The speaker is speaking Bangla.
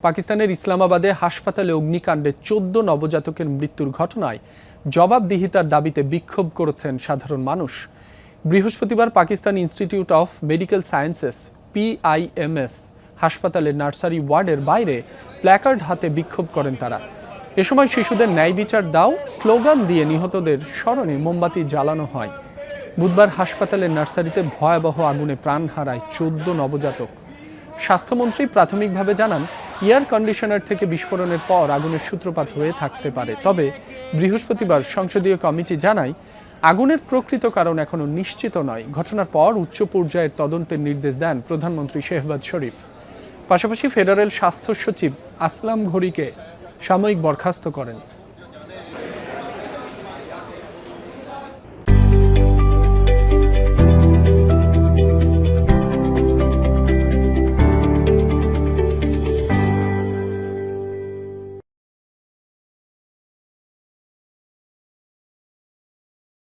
পাকিস্তানের ইসলামাবাদে হাসপাতালে অগ্নিকাণ্ডে ১৪ নবজাতকের মৃত্যুর ঘটনায় জবাবদিহিতার দাবিতে বিক্ষোভ করেছেন সাধারণ মানুষ। বৃহস্পতিবার Pakistan institute of medical sciences PIMS হাসপাতালের নার্সারি ওয়ার্ডের বাইরে প্ল্যাকার্ড হাতে বিক্ষোভ করেন তারা। এ সময় শিশুদের ন্যায় বিচার দাও স্লোগান দিয়ে নিহতদের স্মরণে মোমবাতি জ্বালানো হয়। বুধবার হাসপাতালের নার্সারিতে ভয়াবহ আগুনে প্রাণ হারায় ১৪ নবজাতক। স্বাস্থ্যমন্ত্রী প্রাথমিকভাবে জানান, এয়ার কন্ডিশনার থেকে বিস্ফোরণের পর আগুনের সূত্রপাত হয়ে থাকতে পারে। তবে বৃহস্পতিবার সংসদীয় কমিটি জানায়, আগুনের প্রকৃত কারণ এখনো নিশ্চিত নয়। ঘটনার পর উচ্চ পর্যায়ের তদন্তের নির্দেশ দেন প্রধানমন্ত্রী শেহবাজ শরীফ। পাশাপাশি ফেডারেল স্বাস্থ্য সচিব আসলাম ঘোরিকে সাময়িক বরখাস্ত করেন।